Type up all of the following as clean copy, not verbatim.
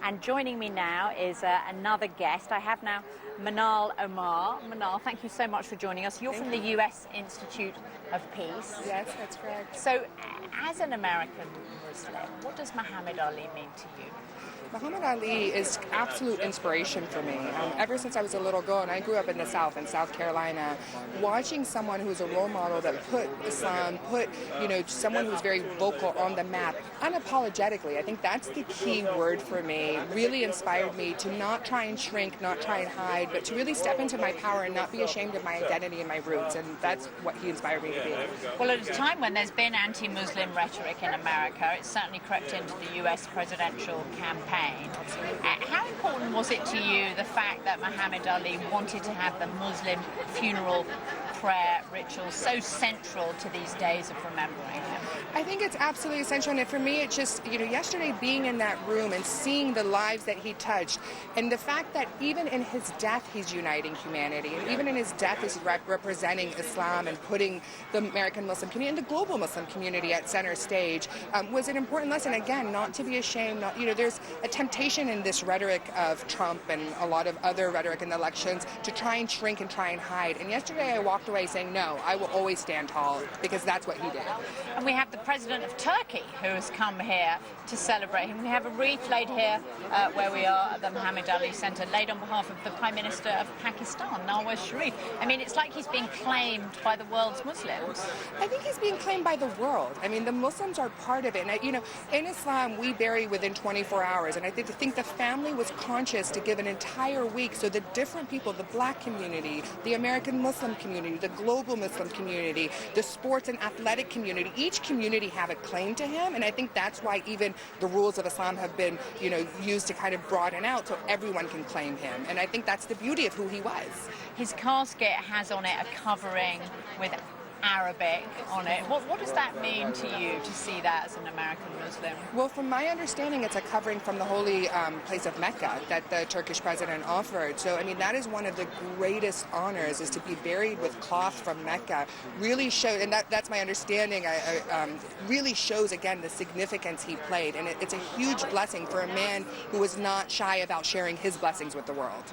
And joining me now is another guest. I have now Manal Omar. Manal, thank you so much for joining us. You're from the US Institute of Peace. Yes, that's correct. So, as an American Muslim, what does Muhammad Ali mean to you? Muhammad Ali is absolute inspiration for me. Ever since I was a little girl, and I grew up in the South, in South Carolina, watching someone who's a role model that put Islam, someone who's very vocal on the map, unapologetically. I think that's the key word for me. Really inspired me to not try and shrink, not try and hide, but to really step into my power and not be ashamed of my identity and my roots. And that's what he inspired me to be. Well, at a time when there's been anti-Muslim rhetoric in America, it's certainly crept into the US presidential campaign. How important was it to you, the fact that Muhammad Ali wanted to have the Muslim funeral prayer ritual so central to these days of remembering him? I think it's absolutely essential, and for me, it's just, yesterday being in that room and seeing the lives that he touched, and the fact that even in his death, he's uniting humanity, and even in his death, he's representing Islam and putting the American Muslim community and the global Muslim community at center stage, was an important lesson. Again, not to be ashamed. There's a temptation in this rhetoric of Trump and a lot of other rhetoric in the elections to try and shrink and try and hide. And yesterday, I walked away saying, no, I will always stand tall, because that's what he did. And we have the president of Turkey who has come here to celebrate him. We have a wreath laid here where we are at the Muhammad Ali Center, laid on behalf of the Prime Minister of Pakistan, Nawaz Sharif. I mean, it's like he's being claimed by the world's Muslims. I think he's being claimed by the world. I mean, the Muslims are part of it. And, in Islam, we bury within 24 hours. And I think the family was conscious to give an entire week so the different people, the black community, the American Muslim community, the global Muslim community, the sports and athletic community, each community have a claim to him. And I think that's why even the rules of Islam have been, used to kind of broaden out so everyone can claim him. And I think that's the beauty of who he was. His casket has on it a covering with Arabic on it. What does that mean to you to see that as an American Muslim? Well, from my understanding, it's a covering from the holy place of Mecca that the Turkish president offered. So, I mean, that is one of the greatest honors, is to be buried with cloth from Mecca. Really showed, and that's my understanding, really shows, again, the significance he played. And it's a huge blessing for a man who was not shy about sharing his blessings with the world.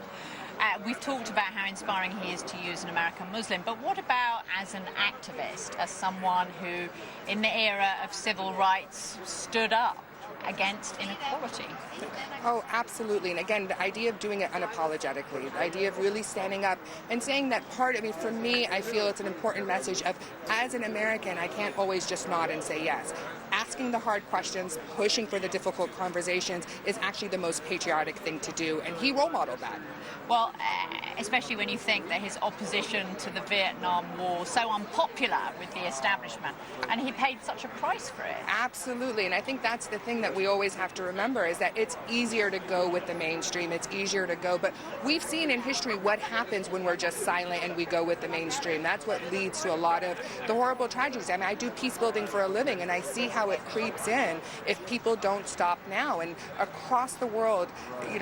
We've talked about how inspiring he is to you as an American Muslim, but what about as an activist, as someone who, in the era of civil rights, stood up against inequality? Oh, absolutely. And again, the idea of doing it unapologetically, the idea of really standing up and saying that for me, I feel it's an important message of, as an American, I can't always just nod and say yes. Asking the hard questions, pushing for the difficult conversations is actually the most patriotic thing to do, and he role modeled that. Well, especially when you think that his opposition to the Vietnam War was so unpopular with the establishment, and he paid such a price for it. Absolutely, and I think that's the thing that we always have to remember, is that it's easier to go with the mainstream, it's easier to go, but we've seen in history what happens when we're just silent and we go with the mainstream. That's what leads to a lot of the horrible tragedies. I mean, I do peace building for a living, and I see how it creeps in if people don't stop now. And across the world,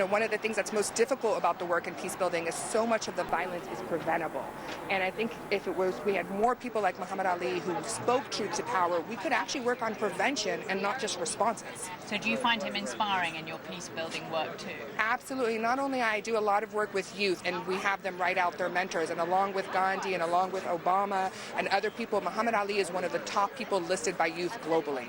one of the things that's most difficult about the work in peace building is so much of the violence is preventable. And I think if we had more people like Muhammad Ali who spoke truth to power, we could actually work on prevention and not just responses. So do you find him inspiring in your peace building work too? Absolutely. Not only I do a lot of work with youth, and we have them write out their mentors, and along with Gandhi and along with Obama and other people, Muhammad Ali is one of the top people listed by youth globally.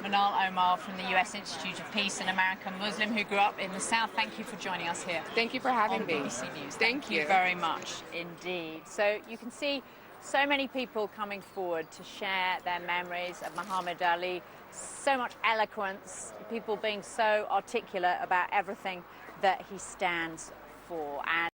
Manal Omar from the US Institute of Peace, an American Muslim who grew up in the South. Thank you for joining us here. Thank you for having me. BBC News. Thank you very much indeed. So you can see so many people coming forward to share their memories of Muhammad Ali. So much eloquence, people being so articulate about everything that he stands for. And